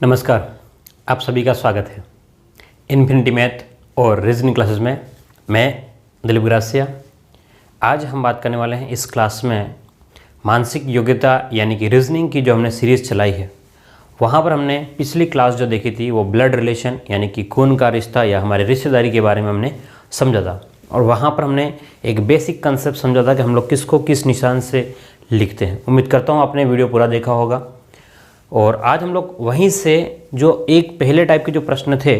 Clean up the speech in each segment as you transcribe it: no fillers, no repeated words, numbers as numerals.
नमस्कार, आप सभी का स्वागत है इन्फिनिटी मैथ और रीजनिंग क्लासेस में। मैं दिलीप ग्रासिया। आज हम बात करने वाले हैं इस क्लास में मानसिक योग्यता यानी कि रीजनिंग की जो हमने सीरीज़ चलाई है, वहाँ पर हमने पिछली क्लास जो देखी थी वो ब्लड रिलेशन यानी कि खून का रिश्ता या हमारे रिश्तेदारी के बारे में हमने समझा था। और वहाँ पर हमने एक बेसिक कंसेप्ट समझा था कि हम लोग किसको किस निशान से लिखते हैं। उम्मीद करता हूँ आपने वीडियो पूरा देखा होगा। और आज हम लोग वहीं से जो एक पहले टाइप के जो प्रश्न थे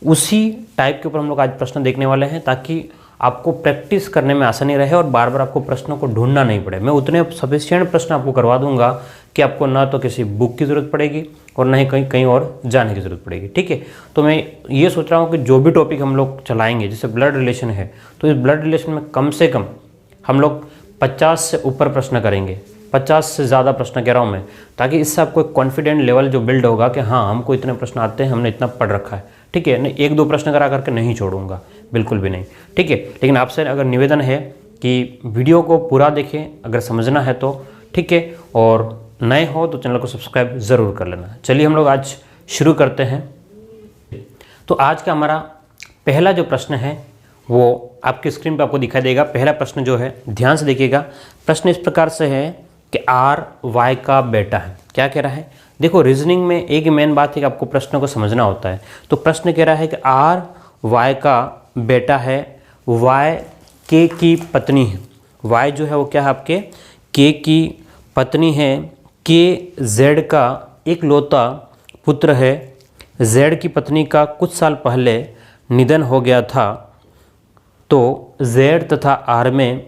उसी टाइप के ऊपर हम लोग आज प्रश्न देखने वाले हैं, ताकि आपको प्रैक्टिस करने में आसानी रहे और बार बार आपको प्रश्नों को ढूंढना नहीं पड़े। मैं उतने सफिशिएंट प्रश्न आपको करवा दूंगा कि आपको ना तो किसी बुक की ज़रूरत पड़ेगी और ना ही कहीं और जाने की ज़रूरत पड़ेगी। ठीक है, तो मैं ये सोच रहा हूँ कि जो भी टॉपिक हम लोग चलाएँगे, जैसे ब्लड रिलेशन है, तो इस ब्लड रिलेशन में कम से कम हम लोग 50 से ऊपर प्रश्न करेंगे, 50 से ज़्यादा प्रश्न कह रहा हूँ मैं, ताकि इससे आपको एक कॉन्फिडेंट लेवल जो बिल्ड होगा कि हाँ हमको इतने प्रश्न आते हैं, हमने इतना पढ़ रखा है। ठीक है, नहीं एक दो प्रश्न करा करके नहीं छोड़ूंगा, बिल्कुल भी नहीं। ठीक है, लेकिन आपसे अगर निवेदन है कि वीडियो को पूरा देखें अगर समझना है तो। ठीक है, और नए हो तो चैनल को सब्सक्राइब ज़रूर कर लेना। चलिए हम लोग आज शुरू करते हैं। तो आज का हमारा पहला जो प्रश्न है वो आपकी स्क्रीन पर आपको दिखाई देगा। पहला प्रश्न जो है, ध्यान से देखिएगा। प्रश्न इस प्रकार से है कि आर वाई का बेटा है। क्या कह रहा है? देखो, रीजनिंग में एक मेन बात है कि आपको प्रश्न को समझना होता है। तो प्रश्न कह रहा है कि आर वाई का बेटा है, वाई के की पत्नी है। वाई जो है वो क्या है आपके के की पत्नी है, के जेड का एक लौता पुत्र है। जेड की पत्नी का कुछ साल पहले निधन हो गया था, तो जेड तथा आर में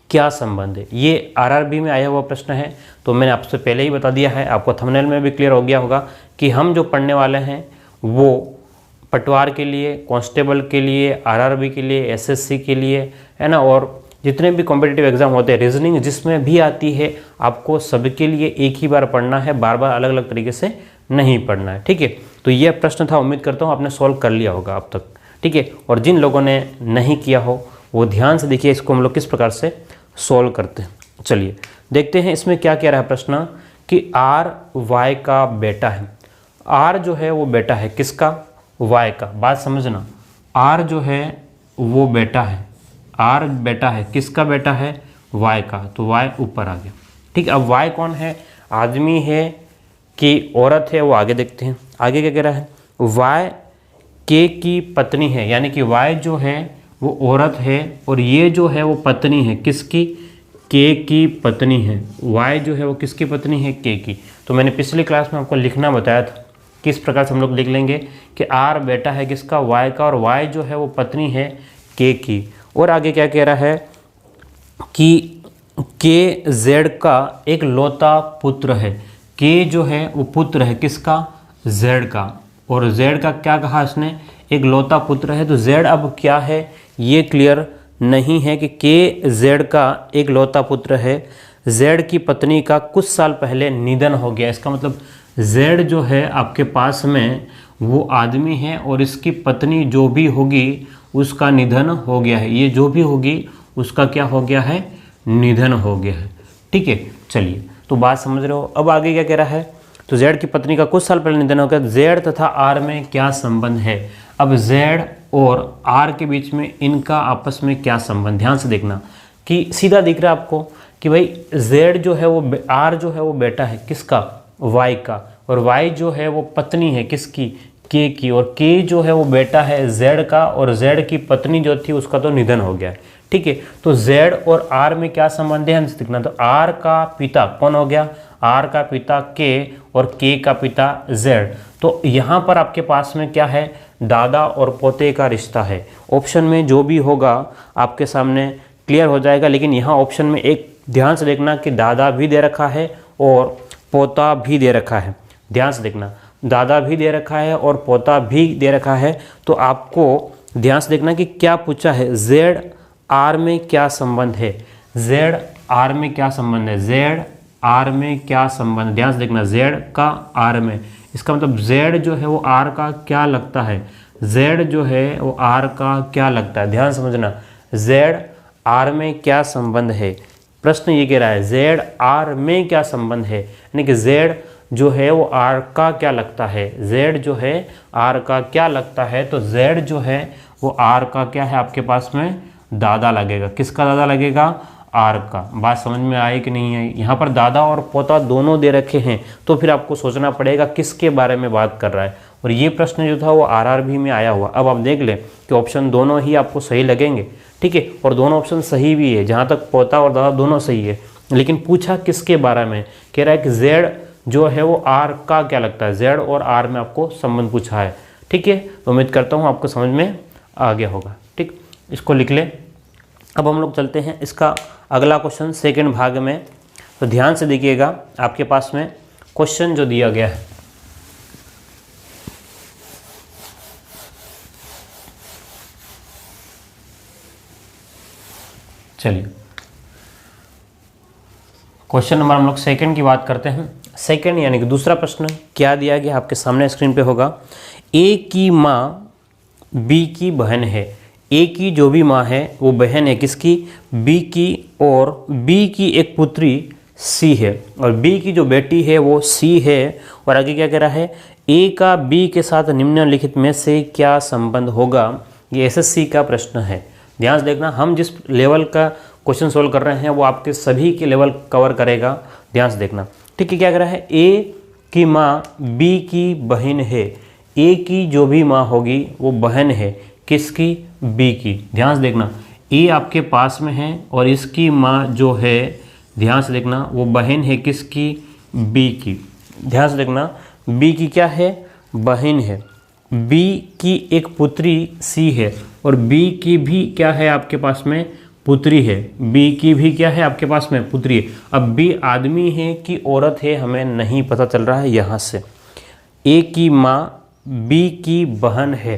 क्या संबंध है? ये आरआरबी में आया हुआ प्रश्न है। तो मैंने आपसे पहले ही बता दिया है, आपको थंबनेल में भी क्लियर हो गया होगा कि हम जो पढ़ने वाले हैं वो पटवार के लिए, कांस्टेबल के लिए, आरआरबी के लिए, एसएससी के लिए, है ना, और जितने भी कॉम्पिटिटिव एग्जाम होते हैं, रीजनिंग जिसमें भी आती है, आपको सबके लिए एक ही बार पढ़ना है, बार बार अलग अलग तरीके से नहीं पढ़ना है। ठीक है, तो यह प्रश्न था, उम्मीद करता हूँ आपने सॉल्व कर लिया होगा अब तक। ठीक है, और जिन लोगों ने नहीं किया हो वो ध्यान से देखिए इसको हम लोग किस प्रकार से सॉल्व करते हैं। चलिए देखते हैं इसमें क्या कह रहा है प्रश्न कि आर वाई का बेटा है। आर जो है वो बेटा है किसका? वाई का। बात समझना, आर जो है वो बेटा है, आर बेटा है किसका? बेटा है वाई का। तो वाई ऊपर आ गया। ठीक है, अब वाई कौन है? आदमी है कि औरत है? वो आगे देखते हैं। आगे क्या कह रहा है? वाई के की पत्नी है, यानी कि वाई जो है वो औरत है और ये जो है वो पत्नी है किसकी? के की पत्नी है। वाई जो है वो किसकी पत्नी है? के की। तो मैंने पिछली क्लास में आपको लिखना बताया था किस प्रकार से हम लोग लिख लेंगे कि आर बेटा है किसका? वाई का, और वाई जो है वो पत्नी है के की। और आगे क्या कह रहा है कि के जेड का एक लौता पुत्र है। के जो है वो पुत्र है किसका? जेड का। और जेड का क्या कहा इसने? एक लौता पुत्र है। तो जेड अब क्या है ये क्लियर नहीं है कि के जेड का एक लौता पुत्र है। जेड की पत्नी का कुछ साल पहले निधन हो गया। इसका मतलब जेड जो है आपके पास में वो आदमी है और इसकी पत्नी जो भी होगी उसका निधन हो गया है। ये जो भी होगी उसका क्या हो गया है? निधन हो गया है। ठीक है, चलिए तो बात समझ रहे हो। अब आगे क्या कह रहा है? तो जेड की पत्नी का कुछ साल पहले निधन हो गया। जेड तथा आर में क्या संबंध है? अब जेड और आर के बीच में इनका आपस में क्या संबंध? ध्यान से देखना कि सीधा दिख रहा है आपको कि भाई जेड जो है वो आर जो है वो बेटा है किसका? वाई का। और वाई जो है वो पत्नी है किसकी? के की। और के जो है वो बेटा है जेड का, और जेड की पत्नी जो थी उसका तो निधन हो गया है। ठीक है, तो जेड और आर में क्या संबंध है हमसे दिखना। तो आर का पिता कौन हो गया? आर का पिता के और के का पिता जेड। तो यहाँ पर आपके पास में क्या है? दादा और पोते का रिश्ता है। ऑप्शन में जो भी होगा आपके सामने क्लियर हो जाएगा, लेकिन यहाँ ऑप्शन में एक ध्यान से देखना कि दादा भी दे रखा है और पोता भी दे रखा है। ध्यान से देखना, दादा भी दे रखा है और पोता भी दे रखा है। तो आपको ध्यान से देखना कि क्या पूछा है, जेड आर में क्या संबंध है? जेड आर में क्या संबंध है? जेड आर में क्या संबंध? ध्यान से देखना, जेड का आर में, इसका मतलब जेड जो है वो आर का क्या लगता है? जेड जो है वो आर का क्या लगता है? ध्यान समझना, जेड आर में क्या संबंध है? प्रश्न ये कह रहा है जेड आर में क्या संबंध है, यानी कि जेड जो है वो r का क्या लगता है, z जो है r का क्या लगता है, तो z जो है वो r का क्या है आपके पास में दादा लगेगा। किसका दादा लगेगा, r का। बात समझ में आई कि नहीं आई। यहाँ पर दादा और पोता दोनों दे रखे हैं, तो फिर आपको सोचना पड़ेगा किसके बारे में बात कर रहा है। और ये प्रश्न जो था वो RRB में आया हुआ। अब आप देख लें कि ऑप्शन दोनों ही आपको सही लगेंगे, ठीक है, और दोनों ऑप्शन सही भी है, जहाँ तक पोता और दादा दोनों सही है। लेकिन पूछा किसके बारे में, कह रहा है कि z जो है वो r का क्या लगता है, z और r में आपको संबंध पूछा है, ठीक है। तो उम्मीद करता हूँ आपको समझ में आ गया होगा, ठीक। इसको लिख लें। अब हम लोग चलते हैं इसका अगला क्वेश्चन सेकंड भाग में। तो ध्यान से देखिएगा, आपके पास में क्वेश्चन जो दिया गया है, चलिए क्वेश्चन नंबर हम लोग सेकंड की बात करते हैं। सेकंड यानी कि दूसरा प्रश्न क्या दिया गया आपके सामने स्क्रीन पे होगा। ए की माँ बी की बहन है। ए की जो भी माँ है वो बहन है किसकी, बी की, और बी की एक पुत्री सी है, और बी की जो बेटी है वो सी है। और आगे क्या कह रहा है, ए का बी के साथ निम्नलिखित में से क्या संबंध होगा। ये SSC का प्रश्न है। ध्यान से देखना, हम जिस लेवल का क्वेश्चन सोल्व कर रहे हैं वो आपके सभी के लेवल कवर करेगा। ध्यान से देखना, ठीक है। क्या कह रहा है, ए की माँ बी की बहन है। ए की जो भी माँ होगी वो बहन है किसकी, बी की। ध्यान से देखना, ए आपके पास में है और इसकी माँ जो है, ध्यान से देखना, वो बहन है किसकी, बी की। ध्यान से देखना, बी की क्या है, बहन है। बी की एक पुत्री सी है, और बी की भी क्या है आपके पास में, पुत्री है। बी की भी क्या है आपके पास में, पुत्री है। अब बी आदमी है कि औरत है हमें नहीं पता चल रहा है। यहाँ से ए की माँ बी की बहन है।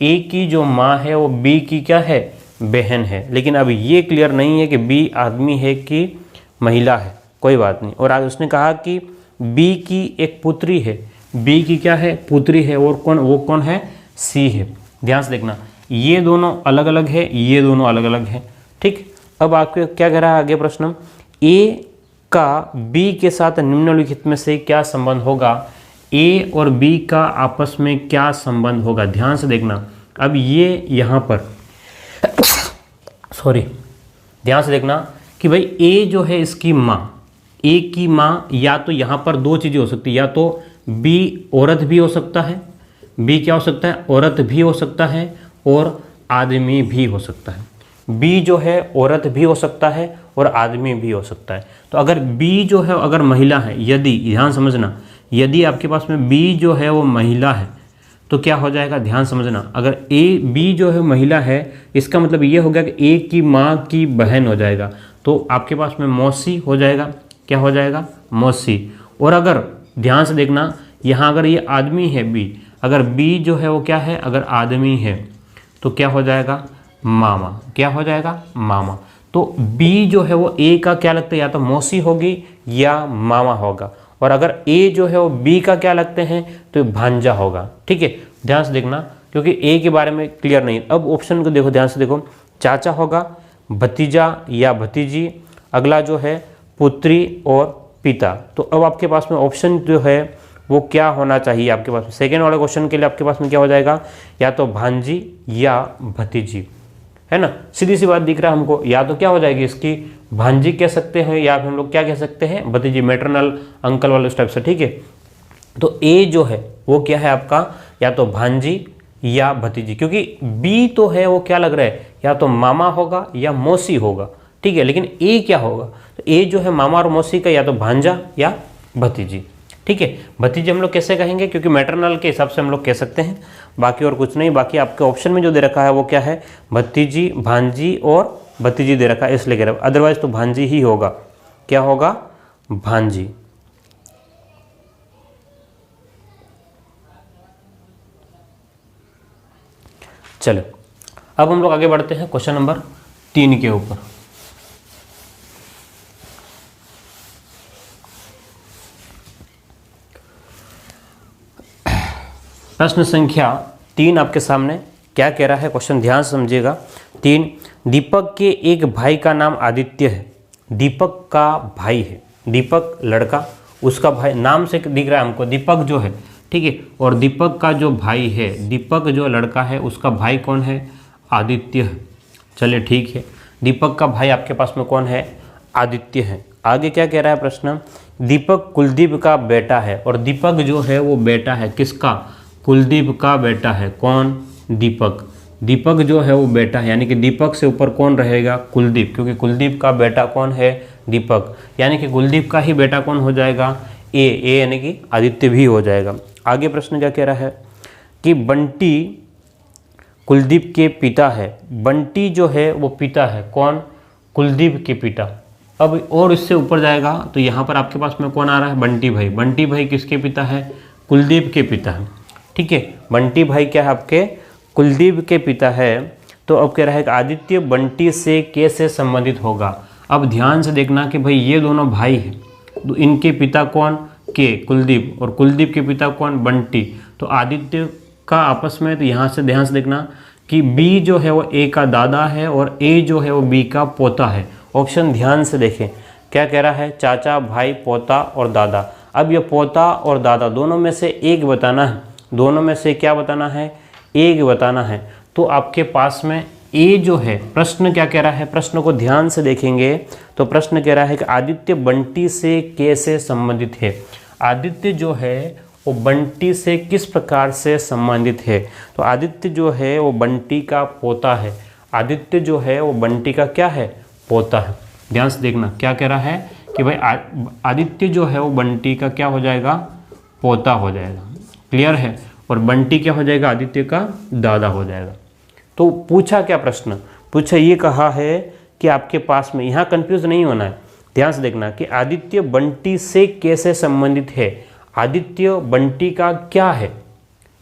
ए की जो माँ है वो बी की क्या है, बहन है। लेकिन अब ये क्लियर नहीं है कि बी आदमी है कि महिला है, कोई बात नहीं। और आज उसने कहा कि बी की एक पुत्री है। बी की क्या है, पुत्री है, और कौन, वो कौन है, सी है। ध्यान से देखना, ये दोनों अलग अलग है, ये दोनों अलग अलग है, ठीक। अब आपको क्या कह रहा है आगे प्रश्न, ए का बी के साथ निम्नलिखित में से क्या संबंध होगा। ए और बी का आपस में क्या संबंध होगा। ध्यान से देखना, अब ये यहाँ पर सॉरी, ध्यान से देखना कि भाई ए जो है इसकी माँ, ए की माँ, या तो यहाँ पर दो चीज़ें हो सकती है, या तो बी औरत भी हो सकता है, बी क्या हो सकता है, औरत भी हो सकता है, और आदमी भी हो सकता है। बी जो है औरत भी हो सकता है और आदमी भी हो सकता है। तो अगर बी जो है अगर महिला है, यदि, ध्यान समझना, यदि आपके पास में बी जो है वो महिला है तो क्या हो जाएगा, ध्यान समझना, अगर ए बी जो है महिला है, इसका मतलब ये हो गया कि ए की माँ की बहन हो जाएगा, तो आपके पास में मौसी हो जाएगा। क्या हो जाएगा, मौसी। और अगर ध्यान से देखना, यहाँ अगर ये आदमी है बी, अगर बी जो है वो क्या है, अगर आदमी है तो क्या हो जाएगा, मामा। क्या हो जाएगा, मामा। तो बी जो है वो ए का क्या लगता है, या तो मौसी होगी या मामा होगा। और अगर ए जो है वो बी का क्या लगते हैं, तो भांजा होगा, ठीक है। ध्यान से देखना, क्योंकि ए के बारे में क्लियर नहीं। अब ऑप्शन को देखो, ध्यान से देखो, चाचा होगा, भतीजा या भतीजी, अगला जो है पुत्री और पिता। तो अब आपके पास में ऑप्शन जो है वो क्या होना चाहिए आपके पास में, सेकेंड वाले क्वेश्चन के लिए आपके पास में क्या हो जाएगा, या तो भांजी या भतीजी, है ना। सीधी सी बात दिख रहा है हमको, या तो क्या हो जाएगी इसकी, भांजी कह सकते हैं, या फिर हम लोग क्या कह सकते हैं, भतीजी, मैटरनल अंकल वाले उस टाइप से, ठीक है। तो ए जो है वो क्या है आपका, या तो भांजी या भतीजी, क्योंकि बी तो है वो क्या लग रहा है, या तो मामा होगा या मौसी होगा, ठीक है। लेकिन ए क्या होगा, तो ए जो है मामा और मौसी का या तो भांजा या भतीजी, ठीक है। भतीजी हम लोग कैसे कहेंगे, क्योंकि मैटरनल के हिसाब से हम लोग कह सकते हैं, बाकी और कुछ नहीं। बाकी आपके ऑप्शन में जो दे रखा है वो क्या है, भतीजी, भांजी और भतीजी दे रखा है, इसलिए कह रहा है, अदरवाइज तो भांजी ही होगा। क्या होगा, भांजी। चलो अब हम लोग आगे बढ़ते हैं क्वेश्चन नंबर 3 के ऊपर। प्रश्न संख्या 3 आपके सामने क्या कह रहा है क्वेश्चन, ध्यान से समझिएगा। 3, दीपक के एक भाई का नाम आदित्य है। दीपक का भाई है, दीपक लड़का उसका भाई नाम से दिख रहा है हमको दीपक जो है, ठीक है। और दीपक का जो भाई है, दीपक जो लड़का है उसका भाई कौन है, आदित्य है। चलिए ठीक है, दीपक का भाई आपके पास में कौन है, आदित्य है। आगे क्या कह रहा है प्रश्न, दीपक कुलदीप का बेटा है। और दीपक जो है वो बेटा है किसका, कुलदीप का बेटा है। कौन, दीपक। दीपक जो है वो बेटा है, यानी कि दीपक से ऊपर कौन रहेगा, कुलदीप, क्योंकि कुलदीप का बेटा कौन है, दीपक। यानी कि कुलदीप का ही बेटा कौन हो जाएगा, ए यानी कि आदित्य भी हो जाएगा। आगे प्रश्न क्या कह रहा है कि बंटी कुलदीप के पिता है। बंटी जो है वो पिता है, कौन, कुलदीप के पिता। अब और इससे ऊपर जाएगा तो यहाँ पर आपके पास में कौन आ रहा है, बंटी भाई। बंटी भाई किसके पिता है, कुलदीप के पिता है, ठीक है। बंटी भाई क्या है आपके, कुलदीप के पिता है। तो अब कह रहा है कि आदित्य बंटी से कैसे संबंधित होगा। अब ध्यान से देखना कि भाई ये दोनों भाई हैं, तो इनके पिता कौन, के, कुलदीप, और कुलदीप के पिता कौन, बंटी। तो आदित्य का आपस में, तो यहाँ से ध्यान से देखना कि बी जो है वो ए का दादा है और ए जो है वो बी का पोता है। ऑप्शन ध्यान से देखें, क्या कह रहा है, चाचा, भाई, पोता और दादा। अब ये पोता और दादा दोनों में से एक बताना है, दोनों में से क्या बताना है, एक बताना है। तो आपके पास में ए जो है, प्रश्न क्या कह रहा है, प्रश्न को ध्यान से देखेंगे तो प्रश्न कह रहा है कि आदित्य बंटी से कैसे संबंधित है। आदित्य जो है वो बंटी से किस प्रकार से संबंधित है। तो आदित्य जो है वो बंटी का पोता है। आदित्य जो है वो बंटी का क्या है, पोता है। ध्यान से देखना क्या कह रहा है कि भाई आदित्य जो है वो बंटी का क्या हो जाएगा, पोता हो जाएगा। क्लियर है। और बंटी क्या हो जाएगा, आदित्य का दादा हो जाएगा। तो पूछा क्या प्रश्न, पूछा ये कहा है कि आपके पास में, यहाँ कंफ्यूज नहीं होना है, ध्यान से देखना कि आदित्य बंटी से कैसे संबंधित है। आदित्य बंटी का क्या है,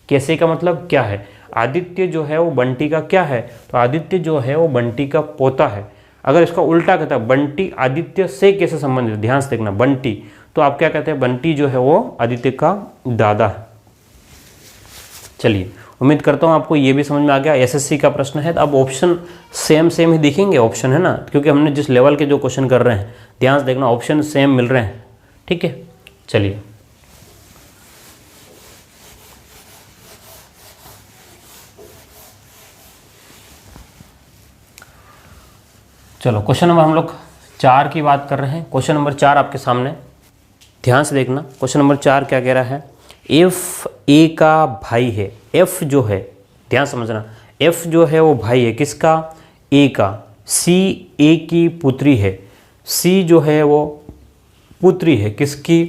कैसे का मतलब क्या है। आदित्य जो है वो बंटी का क्या है, तो आदित्य जो है वो बंटी का पोता है। अगर इसका उल्टा कहता है बंटी आदित्य से कैसे संबंधित, ध्यान से देखना, बंटी, तो आप क्या कहते हैं, बंटी जो है वो आदित्य का दादा है। चलिए, उम्मीद करता हूँ आपको ये भी समझ में आ गया। एसएससी का प्रश्न है, तो अब ऑप्शन सेम ही दिखेंगे, ऑप्शन है ना, क्योंकि हमने जिस लेवल के जो क्वेश्चन कर रहे हैं, ध्यान से देखना ऑप्शन सेम मिल रहे हैं, ठीक है। चलिए, चलो क्वेश्चन नंबर हम लोग 4 की बात कर रहे हैं। क्वेश्चन नंबर 4 आपके सामने, ध्यान से देखना। क्वेश्चन नंबर 4 क्या कह रहा है, एफ ए का भाई है। एफ जो है, ध्यान समझना, एफ जो है वो भाई है किसका, ए का। सी ए की पुत्री है। सी जो है वो पुत्री है किसकी,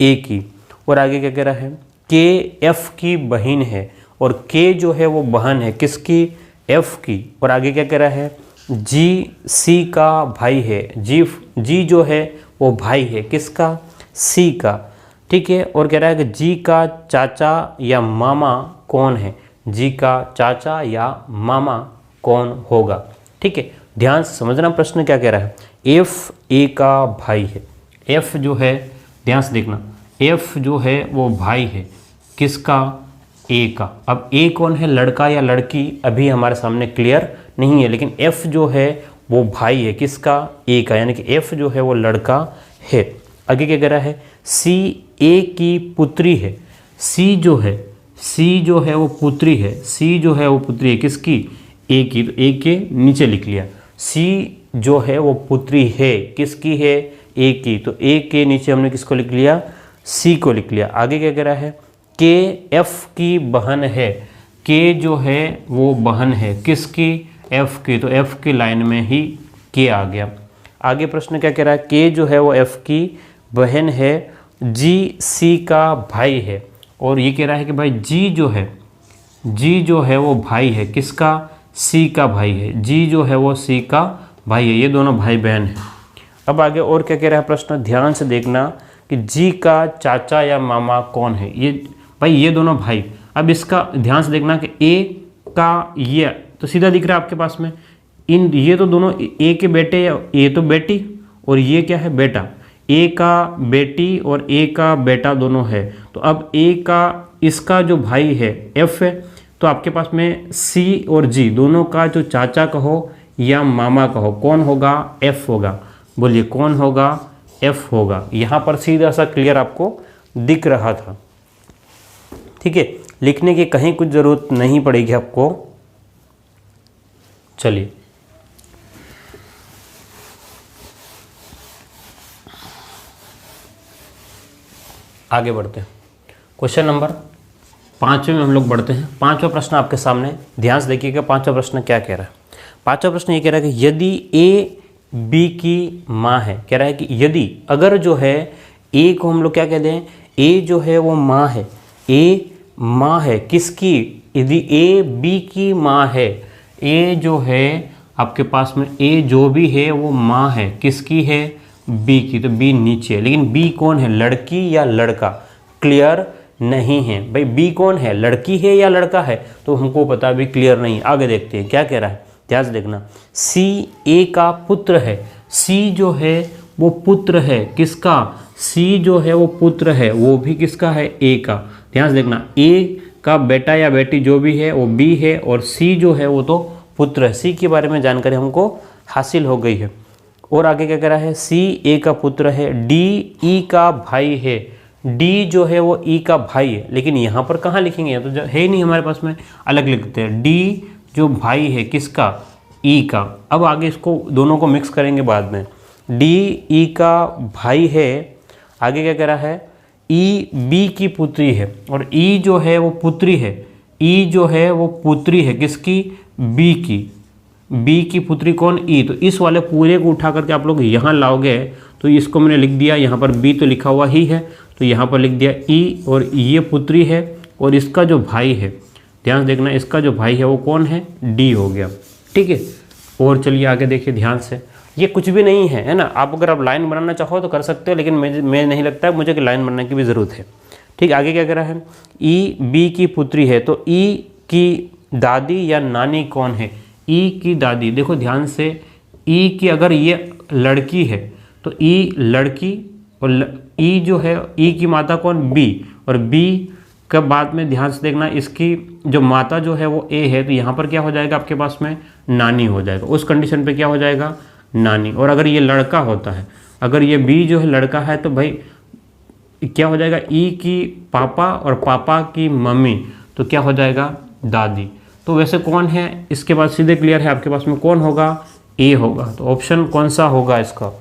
ए की। और आगे क्या कह रहा है, के एफ की बहन है। और के जो है वो बहन है किसकी, एफ की। और आगे क्या कह रहा है, जी सी का भाई है। जी जो है वो भाई है किसका, सी का, ठीक है। और कह रहा है कि जी का चाचा या मामा कौन है। जी का चाचा या मामा कौन होगा, ठीक है। ध्यान से समझना प्रश्न क्या कह रहा है, एफ ए का भाई है। एफ जो है, ध्यान से देखना, एफ जो है वो भाई है किसका, ए का। अब ए कौन है, लड़का या लड़की, अभी हमारे सामने क्लियर नहीं है, लेकिन एफ जो है वो भाई है किसका, ए का, यानी कि एफ जो है वो लड़का है। आगे क्या कह रहा है, सी ए की पुत्री है। सी जो है वो पुत्री है। सी जो है वो पुत्री है किसकी, ए की। तो ए के नीचे लिख लिया, सी जो है वो पुत्री है किसकी है, ए की। तो ए के नीचे हमने किसको लिख लिया, सी को लिख लिया। आगे क्या कह रहा है, के एफ की बहन है। के जो है वो बहन है किसकी, एफ की। तो एफ की लाइन में ही के आ गया। आगे प्रश्न क्या कह रहा है, के जो है वो एफ की बहन है, जी सी का भाई है। और ये कह रहा है कि भाई जी जो है वो भाई है किसका, सी का भाई है। जी जो है वो सी का भाई है, ये दोनों भाई बहन हैं। अब आगे और क्या कह रहा है प्रश्न, ध्यान से देखना कि जी का चाचा या मामा कौन है। ये भाई ये दोनों भाई, अब इसका ध्यान से देखना कि ए का ये तो सीधा दिख रहा है आपके पास में, ये तो दोनों ए के बेटे, ये तो बेटी और ये क्या है, बेटा। ए का बेटी और ए का बेटा दोनों है। तो अब ए का, इसका जो भाई है एफ है, तो आपके पास में सी और जी दोनों का जो चाचा कहो या मामा कहो, कौन होगा, एफ होगा। बोलिए कौन होगा, F होगा। यहाँ पर सीधा सा क्लियर आपको दिख रहा था। ठीक है, लिखने की कहीं कुछ ज़रूरत नहीं पड़ेगी आपको। चलिए आगे बढ़ते हैं। क्वेश्चन नंबर 5 में हम लोग बढ़ते हैं। 5वां प्रश्न आपके सामने, ध्यान से देखिएगा 5वां प्रश्न क्या कह रहा है। 5वां प्रश्न ये कह रहा है कि यदि ए बी की माँ है, कह रहा है कि यदि, अगर जो है ए को हम लोग क्या कहते हैं, ए जो है वो माँ है, ए माँ है किसकी, यदि ए बी की माँ है, ए जो है आपके पास में ए जो भी है वो माँ है, किसकी है, बी की, तो बी नीचे, लेकिन बी कौन है, लड़की या लड़का, क्लियर नहीं है भाई। बी कौन है, लड़की है या लड़का है, तो हमको पता भी क्लियर नहीं। आगे देखते हैं क्या कह रहा है, ध्यान से देखना। सी ए का पुत्र है, सी जो है वो पुत्र है किसका, सी जो है वो पुत्र है, वो भी किसका है, ए का। ध्यान से देखना, ए का बेटा या बेटी जो भी है वो बी है, और सी जो है वो तो पुत्र है। सी के बारे में जानकारी हमको हासिल हो गई है। और आगे क्या कह रहा है, सी ए का पुत्र है, डी ई का भाई है, डी जो है वो ई का भाई है, लेकिन यहाँ पर कहाँ लिखेंगे, तो है ही नहीं हमारे पास में, अलग लिखते हैं। डी जो भाई है किसका, ई का। अब आगे इसको दोनों को मिक्स करेंगे बाद में। डी ई का भाई है, आगे क्या कह रहा है, ई बी की पुत्री है, और ई जो है वो पुत्री है, ई जो है वो पुत्री है किसकी, बी की। बी की पुत्री कौन, ई। तो इस वाले पूरे को उठा करके आप लोग यहाँ लाओगे, तो इसको मैंने लिख दिया, यहाँ पर बी तो लिखा हुआ ही है, तो यहाँ पर लिख दिया ई, और ये पुत्री है, और इसका जो भाई है, ध्यान से देखना, इसका जो भाई है वो कौन है, डी हो गया। ठीक है, और चलिए आगे देखिए ध्यान से। ये कुछ भी नहीं है ना, आप अगर आप लाइन बनाना चाहो तो कर सकते हो, लेकिन मैं नहीं लगता है मुझे कि लाइन बनाने की भी ज़रूरत है। ठीक, आगे क्या कह रहा है, ई बी की पुत्री है, तो ई की दादी या नानी कौन है, ई की दादी। देखो ध्यान से, ई की अगर ये लड़की है तो ई लड़की, और ई जो है ई की माता कौन, बी, और बी के बाद में ध्यान से देखना, इसकी जो माता जो है वो ए है, तो यहाँ पर क्या हो जाएगा आपके पास में, नानी हो जाएगा। उस कंडीशन पे क्या हो जाएगा, नानी। और अगर ये लड़का होता है, अगर ये बी जो है लड़का है, तो भाई क्या हो जाएगा, ई की पापा और पापा की मम्मी, तो क्या हो जाएगा, दादी। तो वैसे कौन है, इसके बाद सीधे क्लियर है आपके पास में, कौन होगा, ए होगा। तो ऑप्शन कौन सा होगा इसका,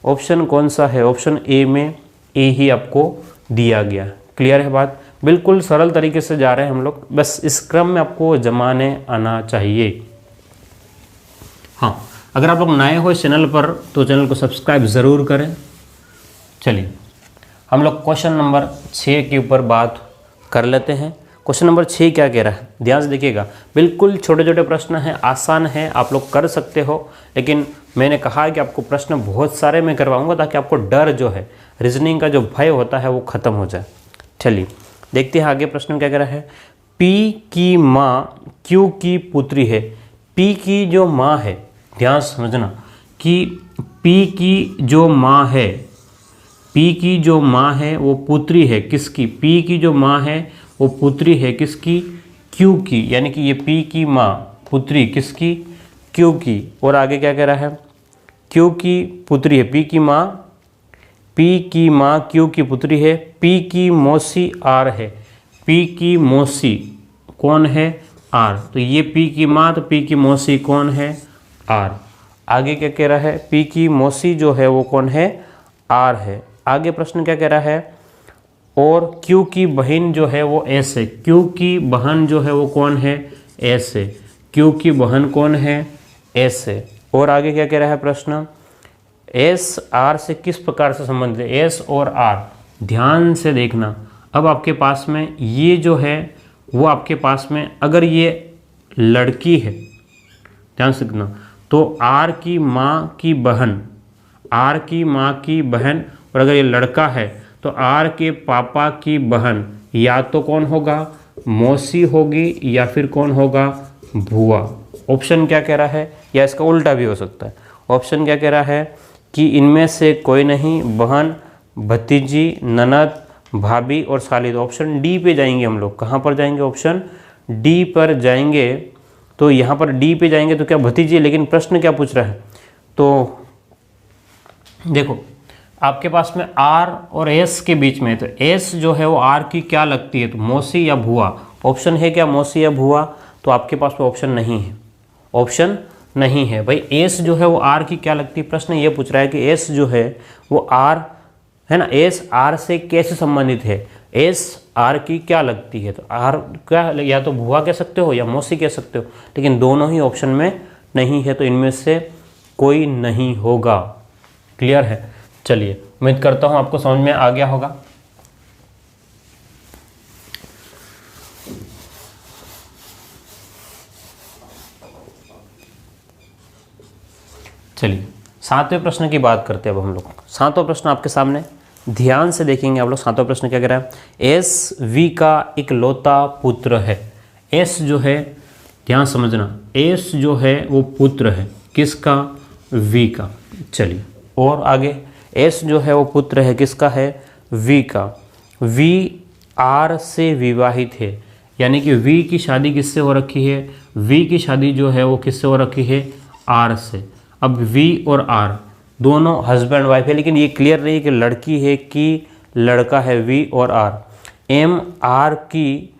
ऑप्शन कौन सा है, ऑप्शन ए में ए ही आपको दिया गया। क्लियर है बात, बिल्कुल सरल तरीके से जा रहे हैं हम लोग, बस इस क्रम में आपको जमाने आना चाहिए। हाँ, अगर आप लोग नए हो इस चैनल पर तो चैनल को सब्सक्राइब ज़रूर करें। चलिए हम लोग क्वेश्चन नंबर 6 के ऊपर बात कर लेते हैं। क्वेश्चन नंबर 6 क्या कह रहा है, ध्यान से देखिएगा। बिल्कुल छोटे छोटे प्रश्न हैं, आसान है, आप लोग कर सकते हो, लेकिन मैंने कहा कि आपको प्रश्न बहुत सारे मैं करवाऊंगा ताकि आपको डर जो है, रीजनिंग का जो भय होता है वो ख़त्म हो जाए। चलिए देखते हैं आगे प्रश्न क्या कह रहा है। पी की माँ क्यू की पुत्री है, पी की जो माँ है, ध्यान समझना कि पी की जो माँ है, पी की जो माँ है वो पुत्री है किसकी, पी की जो माँ है वो पुत्री है किसकी, क्यू की, यानी कि ये पी की माँ पुत्री किसकी, क्यू की। और आगे क्या कह रहा है, क्यू की पुत्री है, पी की माँ, पी की माँ क्यू की पुत्री है, पी की मौसी आर है, पी की मौसी कौन है, आर। तो ये पी की माँ, तो पी की मौसी कौन है, आर। आगे क्या कह रहा है, पी की मौसी जो है वो कौन है, आर है। आगे प्रश्न क्या कह रहा है, और क्यू की बहन जो है वो एस है, क्यू की बहन जो है वो कौन है, एस है, क्यू की बहन कौन है, एस है। और आगे क्या कह रहा है प्रश्न, एस आर से किस प्रकार से संबंधित है, एस और आर। ध्यान से देखना, अब आपके पास में ये जो है वो आपके पास में, अगर ये लड़की है, ध्यान से देखना, तो आर की माँ की बहन, आर की माँ की बहन, और अगर ये लड़का है तो आर के पापा की बहन, या तो कौन होगा, मौसी होगी, या फिर कौन होगा, भुआ। ऑप्शन क्या कह रहा है, या इसका उल्टा भी हो सकता है। ऑप्शन क्या कह रहा है कि इनमें से कोई नहीं, बहन, भतीजी, ननद, भाभी और साली। तो ऑप्शन डी पे जाएंगे हम लोग। कहाँ पर जाएंगे, ऑप्शन डी पर जाएंगे। तो यहाँ पर डी पे जाएंगे तो क्या भतीजी, लेकिन प्रश्न क्या पूछ रहा है, तो देखो आपके पास में आर और एस के बीच में है, तो एस जो है वो आर की क्या लगती है, तो मौसी या भुआ। ऑप्शन है क्या मौसी या भुआ, तो आपके पास में ऑप्शन नहीं है, ऑप्शन नहीं है भाई। एस जो है वो आर की क्या लगती है, प्रश्न ये पूछ रहा है कि एस जो है वो आर है ना, एस आर से कैसे संबंधित है, एस आर की क्या लगती है, तो आर क्या, या तो भुआ कह सकते हो या मौसी कह सकते हो, लेकिन दोनों ही ऑप्शन में नहीं है, तो इनमें से कोई नहीं होगा। क्लियर है। चलिए, उम्मीद करता हूँ आपको समझ में आ गया होगा। चलिए, 7वें प्रश्न की बात करते हैं अब हम लोग। 7वां प्रश्न आपके सामने, ध्यान से देखेंगे आप लोग। 7वां प्रश्न क्या कह रहा है, एस वी का इकलौता पुत्र है। एस जो है, ध्यान समझना, एस जो है वो पुत्र है किसका, वी का। चलिए, और आगे, एस जो है वो पुत्र है किसका है, वी का। वी आर से विवाहित है, यानी कि वी की शादी किससे हो रखी है, वी की शादी जो है वो किससे हो रखी है, आर से। अब वी और आर दोनों हस्बैंड वाइफ है, लेकिन ये क्लियर नहीं कि लड़की है कि लड़का है, वी और आर। एम आर की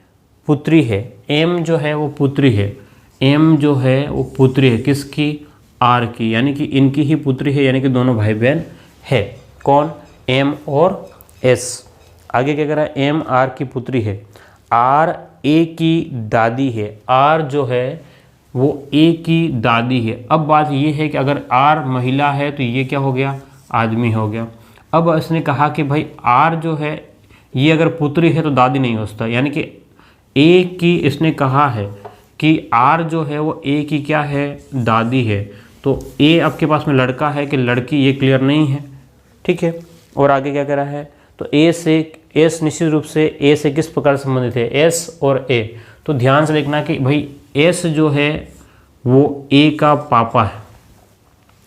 पुत्री है, एम जो है वो पुत्री है, एम जो है वो पुत्री है किसकी, आर की, यानी कि इनकी ही पुत्री है, यानी कि दोनों भाई बहन है। कौन, एम और एस। आगे क्या कह रहा है, एम आर की पुत्री है, आर ए की दादी है, आर जो है वो ए की दादी है। अब बात ये है कि अगर आर महिला है तो ये क्या हो गया, आदमी हो गया। अब इसने कहा कि भाई आर जो है ये अगर पुत्री है तो दादी नहीं हो सकता, यानी कि ए की, इसने कहा है कि आर जो है वो ए की क्या है, दादी है। तो ए आपके पास में लड़का है कि लड़की, ये क्लियर नहीं है। ठीक है, और आगे क्या कह रहा है, तो ए से, एस निश्चित रूप से ए से किस प्रकार संबंधित है, एस और ए। तो ध्यान से देखना कि भाई एस जो है वो ए का पापा है,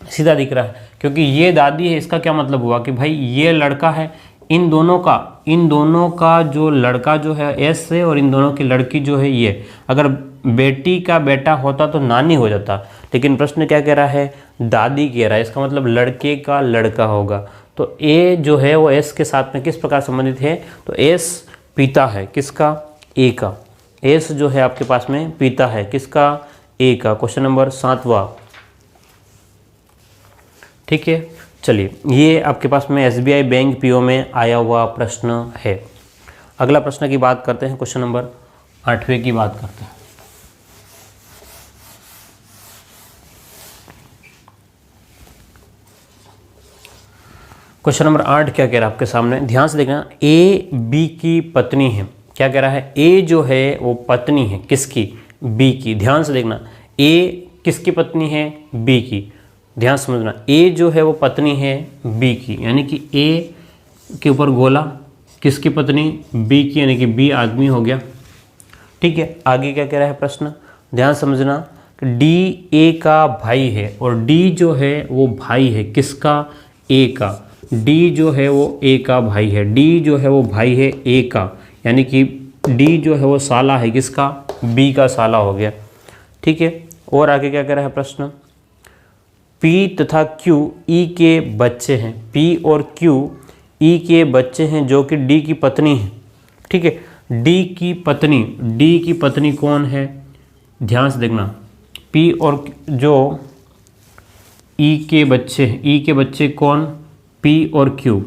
सीधा दिख रहा है, क्योंकि ये दादी है, इसका क्या मतलब हुआ कि भाई ये लड़का है, इन दोनों का जो लड़का जो है एस से, और इन दोनों की लड़की जो है ये। अगर बेटी का बेटा होता तो नानी हो जाता, लेकिन प्रश्न क्या कह रहा है, दादी कह रहा है, इसका मतलब लड़के का लड़का होगा। तो ए जो है वो एस के साथ में किस प्रकार संबंधित है, तो एस पिता है किसका, ए का। एस जो है आपके पास में पिता है किसका, ए का। क्वेश्चन नंबर 7वां। ठीक है, चलिए, ये आपके पास में एसबीआई बैंक पीओ में आया हुआ प्रश्न है। अगला प्रश्न की बात करते हैं, क्वेश्चन नंबर 8वें की बात करते हैं। क्वेश्चन नंबर 8 क्या कह रहा है आपके सामने, ध्यान से देखना। ए बी की पत्नी है, क्या कह रहा है, ए जो है वो पत्नी है किसकी, बी की। ध्यान से देखना, ए किसकी पत्नी है, बी की। ध्यान समझना, ए जो है वो पत्नी है बी की, यानी कि ए के ऊपर गोला, किसकी पत्नी, बी की, यानी कि बी आदमी हो गया। ठीक है, आगे क्या कह रहा है प्रश्न, ध्यान समझना। डी ए का भाई है, और डी जो है वो भाई है किसका, ए का। डी जो है वो ए का भाई है, डी जो है वो भाई है ए का, यानी कि डी जो है वो साला है किसका, बी का साला हो गया। ठीक है, और आगे क्या कह रहा है प्रश्न, पी तथा क्यू ई के बच्चे हैं, पी और क्यू ई के बच्चे हैं जो कि डी की पत्नी है। ठीक है, डी की पत्नी कौन है, ध्यान से देखना। पी और जो ई के बच्चे कौन, पी और क्यू।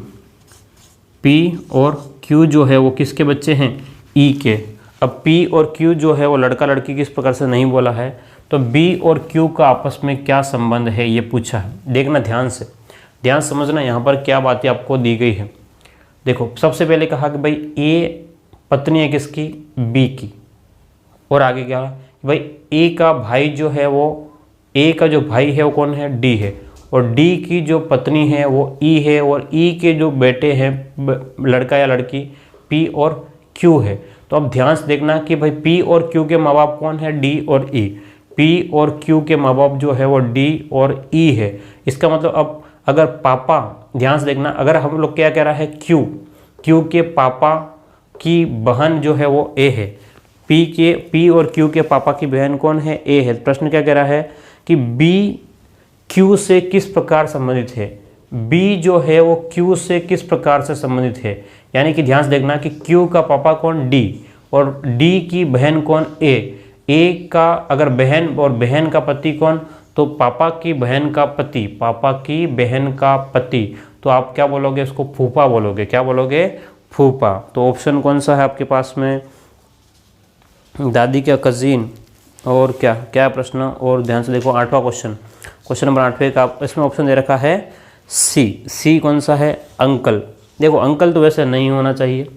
पी और क्यू जो है वो किसके बच्चे हैं, ई के। अब पी और क्यू जो है वो लड़का लड़की किस प्रकार से नहीं बोला है, तो बी और क्यू का आपस में क्या संबंध है ये पूछा है। देखना ध्यान से, ध्यान समझना यहाँ पर क्या बातें आपको दी गई है। देखो, सबसे पहले कहा कि भाई ए पत्नी है किसकी, बी की, और आगे क्या है भाई ए का भाई जो है वो, ए का जो भाई है वो कौन है, डी है, और डी की जो पत्नी है वो ई है, और ई के जो बेटे हैं लड़का या लड़की पी और क्यू है। तो अब ध्यान से देखना कि भाई पी और क्यू के माँ बाप कौन है, डी और ई। पी और क्यू के माँ बाप जो है वो डी और ई है। इसका मतलब अब अगर पापा, ध्यान से देखना, अगर हम लोग क्या कह रहा है, क्यू के पापा की बहन जो है वो ए है, पी और क्यू के पापा की बहन कौन है, ए है। प्रश्न क्या कह रहा है कि बी क्यू से किस प्रकार संबंधित है, बी जो है वो क्यू से किस प्रकार से संबंधित है। यानी कि ध्यान से देखना कि क्यू का पापा कौन, डी, और डी की बहन कौन, ए का अगर बहन और बहन का पति कौन, तो पापा की बहन का पति, पापा की बहन का पति, तो आप क्या बोलोगे, इसको फूफा बोलोगे। क्या बोलोगे, फूफा। तो ऑप्शन कौन सा है आपके पास में, दादी का कजिन, और क्या क्या प्रश्न। और ध्यान से देखो 8वां क्वेश्चन, क्वेश्चन नंबर 8वें का इसमें ऑप्शन दे रखा है सी कौन सा है, अंकल। देखो अंकल तो वैसे नहीं होना चाहिए,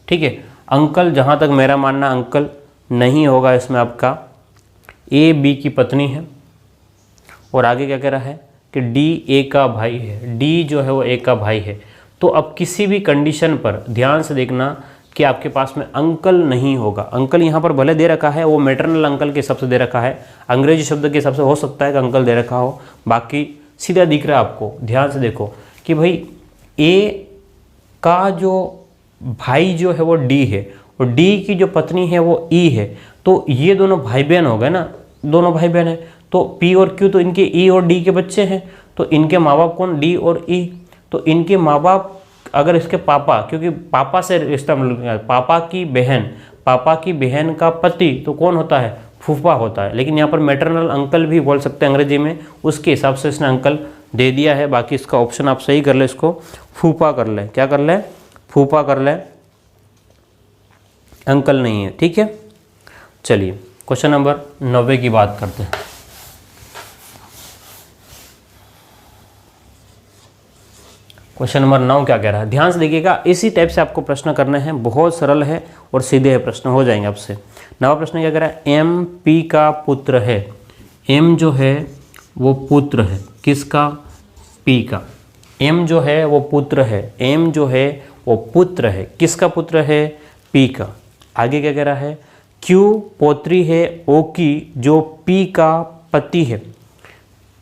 ठीक है, अंकल जहाँ तक मेरा मानना अंकल नहीं होगा इसमें आपका। ए बी की पत्नी है, और आगे क्या कह रहा है कि डी ए का भाई है, डी जो है वो ए का भाई है। तो अब किसी भी कंडीशन पर ध्यान से देखना कि आपके पास में अंकल नहीं होगा। अंकल यहाँ पर भले दे रखा है, वो मैटरनल अंकल के हिसाब से दे रखा है, अंग्रेजी शब्द के हिसाब से हो सकता है कि अंकल दे रखा हो, बाकी सीधा दिख रहा है आपको। ध्यान से देखो कि भाई ए का जो भाई जो है वो डी है, और डी की जो पत्नी है वो ई है, तो ये दोनों भाई बहन हो गए ना, दोनों भाई बहन है। तो पी और क्यू तो इनके ई और डी के बच्चे हैं, तो इनके माँ बाप कौन, डी और ई। तो इनके माँ बाप अगर इसके पापा, क्योंकि पापा से रिश्ता पापा की बहन का पति तो कौन होता है, फूफा होता है। लेकिन यहाँ पर मैटरनल अंकल भी बोल सकते हैं अंग्रेजी में, उसके हिसाब से इसने अंकल दे दिया है। बाकी इसका ऑप्शन आप सही कर ले, इसको फूफा कर ले। क्या कर ले, फूफा कर ले, अंकल नहीं है, ठीक है। चलिए क्वेश्चन नंबर 9 की बात करते हैं। क्वेश्चन नंबर 9 क्या कह रहा है, ध्यान से देखिएगा। इसी टाइप से आपको प्रश्न करने हैं, बहुत सरल है और सीधे है प्रश्न, हो जाएंगे आपसे। 9वां प्रश्न क्या कह रहा है, एम पी का पुत्र है। एम जो है वो पुत्र है किसका, पी का। एम जो है वो पुत्र है, एम जो है वो पुत्र है, किसका पुत्र है, पी का। आगे क्या कह रहा है, क्यू पौत्री है ओ की, जो पी का पति है,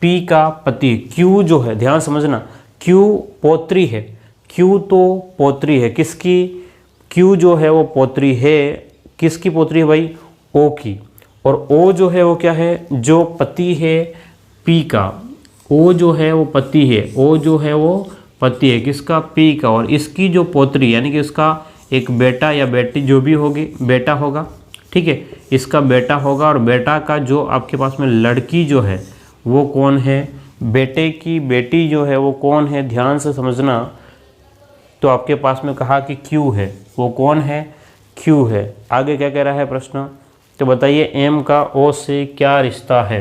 पी का पति। क्यू जो है, ध्यान समझना, क्यू पौत्री है, क्यू तो पौत्री है किसकी, क्यू जो है वो पौत्री है, किसकी पौत्री है भाई, ओ की। और ओ जो है वो क्या है, जो पति है पी का। ओ जो है वो पति है, ओ जो है वो पति है किसका, पी का। और इसकी जो पौत्री यानी कि उसका एक बेटा या बेटी जो भी होगी, बेटा होगा, ठीक है, इसका बेटा होगा। और बेटा का जो आपके पास में लड़की जो है वो कौन है, बेटे की बेटी जो है वो कौन है, ध्यान से समझना। तो आपके पास में कहा कि क्यू है, वो कौन है, क्यू है। आगे क्या कह रहा है प्रश्न, तो बताइए एम का ओ से क्या रिश्ता है।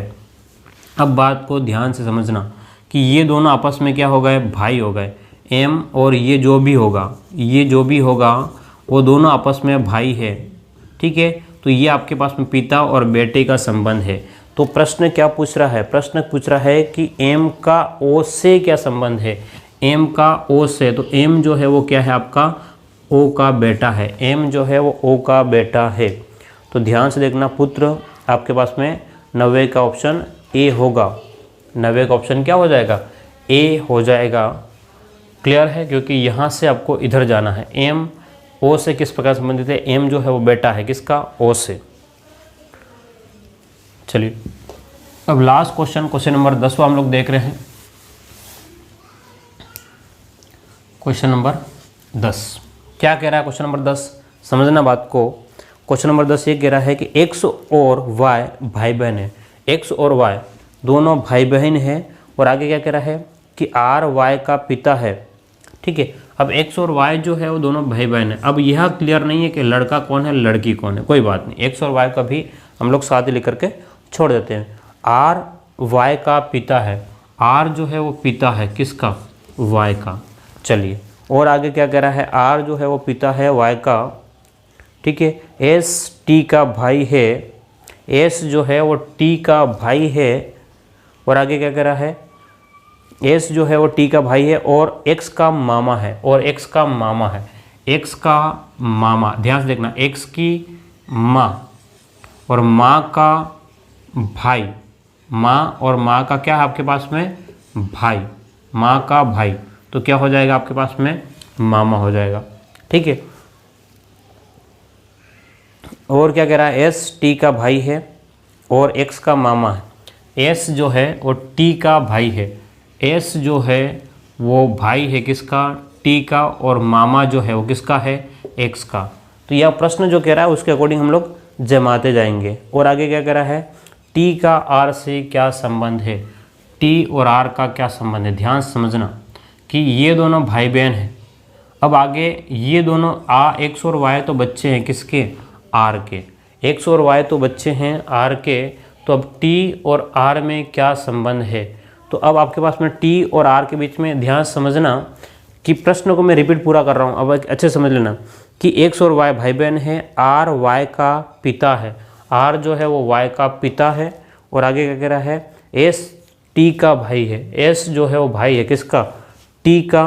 अब बात को ध्यान से समझना कि ये दोनों आपस में क्या हो गए, भाई हो गए। एम और ये जो भी होगा, ये जो भी होगा वो दोनों आपस में भाई है, ठीक है। तो ये आपके पास में पिता और बेटे का संबंध है। तो प्रश्न क्या पूछ रहा है, प्रश्न पूछ रहा है कि एम का ओ से क्या संबंध है, एम का ओ से। तो एम जो है वो क्या है आपका, ओ का बेटा है, एम जो है वो ओ का बेटा है। तो ध्यान से देखना, पुत्र आपके पास में 90 का ऑप्शन ए होगा। 90 का ऑप्शन क्या हो जाएगा, ए हो जाएगा। क्लियर है, क्योंकि यहाँ से आपको इधर जाना है। एम ओ से किस प्रकार संबंधित है, एम जो है वो बेटा है किसका, ओ से। चलिए अब लास्ट क्वेश्चन, क्वेश्चन नंबर 10वां हम लोग देख रहे हैं। क्वेश्चन नंबर 10 क्या कह रहा है, क्वेश्चन नंबर 10 समझना बात को। क्वेश्चन नंबर 10 ये कह रहा है कि एक्स और वाई भाई बहन है, एक्स और वाई दोनों भाई बहन है। और आगे क्या कह रहा है कि आर वाई का पिता है, ठीक है। अब एक्स और वाई जो है वो दोनों भाई बहन है। अब यह क्लियर नहीं है कि लड़का कौन है, लड़की कौन है, कोई बात नहीं, एक्स और वाई का भी हम लोग साथ ही लिख करके छोड़ देते हैं। आर वाई का पिता है, आर जो है वो पिता है किसका, वाई का। चलिए और आगे क्या कह रहा है, आर जो है वो पिता है वाई का, ठीक है। एस टी का भाई है, एस जो है वो टी का भाई है। और आगे क्या कह रहा है, एस जो है वो टी का भाई है और एक्स का मामा है, और एक्स का मामा है, एक्स का मामा। ध्यान से देखना, एक्स की माँ और माँ का भाई, माँ और माँ का क्या है आपके पास में, भाई, माँ का भाई। तो क्या हो जाएगा आपके पास में, मामा हो जाएगा, ठीक है। और क्या कह रहा है, एस टी का भाई है और एक्स का मामा है। एस जो है वो टी का भाई है, एस जो है वो भाई है किसका, टी का, और मामा जो है वो किसका है, एक्स का। तो यह प्रश्न जो कह रहा है उसके अकॉर्डिंग हम लोग जमाते जाएंगे। और आगे क्या कह रहा है, टी का आर से क्या संबंध है, टी और आर का क्या संबंध है। ध्यान से समझना कि ये दोनों भाई बहन हैं। अब आगे ये दोनों एक्स और वाई तो बच्चे हैं किसके, आर के। एक्स और वाई तो बच्चे हैं आर के, तो अब टी और आर में क्या संबंध है। तो अब आपके पास में टी और आर के बीच में, ध्यान समझना कि प्रश्न को मैं रिपीट पूरा कर रहा हूँ, अब अच्छे समझ लेना कि एक्स और वाई भाई बहन है, आर वाई का पिता है, आर जो है वो वाई का पिता है। और आगे क्या कह रहा है, एस टी का भाई है, एस जो है वो भाई है किसका, टी का,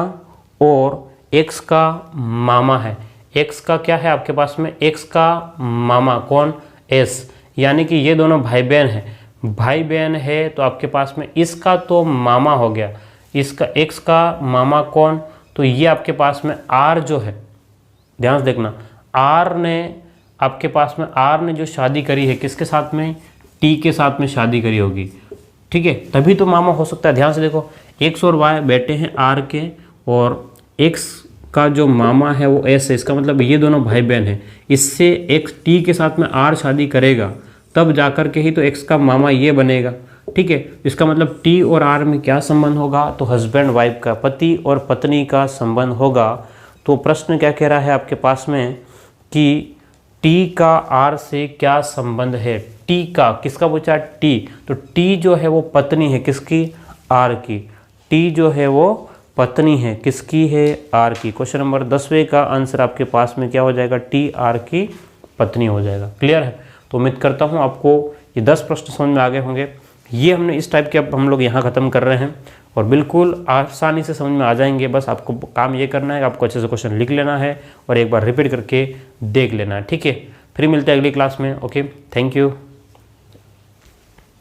और एक्स का मामा है। एक्स का क्या है आपके पास में, एक्स का मामा कौन, एस। यानी कि ये दोनों भाई बहन हैं, भाई बहन है तो आपके पास में इसका तो मामा हो गया, इसका एक्स का मामा कौन, तो ये आपके पास में आर जो है, ध्यान से देखना, आर ने आपके पास में, आर ने जो शादी करी है किसके साथ में, टी के साथ में शादी करी होगी, ठीक है, तभी तो मामा हो सकता है। ध्यान से देखो, एक्स और वाई बेटे हैं आर के, और एक्स का जो मामा है वो एस है, इसका मतलब ये दोनों भाई बहन हैं। इससे एक्स टी के साथ में आर शादी करेगा तब जाकर के ही तो एक्स का मामा ये बनेगा, ठीक है। इसका मतलब टी और आर में क्या संबंध होगा, तो हस्बैंड वाइफ का, पति और पत्नी का संबंध होगा। तो प्रश्न क्या कह रहा है आपके पास में कि टी का आर से क्या संबंध है। टी का, किसका पूछा, टी, तो टी जो है वो पत्नी है किसकी, आर की। टी जो है वो पत्नी है किसकी है, आर की। क्वेश्चन नंबर 10वें का आंसर आपके पास में क्या हो जाएगा, टी आर की पत्नी हो जाएगा। क्लियर है। तो उम्मीद करता हूँ आपको ये 10 प्रश्न समझ में आ गए होंगे। ये हमने इस टाइप के अब हम लोग यहाँ ख़त्म कर रहे हैं और बिल्कुल आसानी से समझ में आ जाएंगे। बस आपको काम ये करना है, आपको अच्छे से क्वेश्चन लिख लेना है और एक बार रिपीट करके देख लेना है, ठीक है। फिर मिलते हैं अगली क्लास में। Okay, thank you.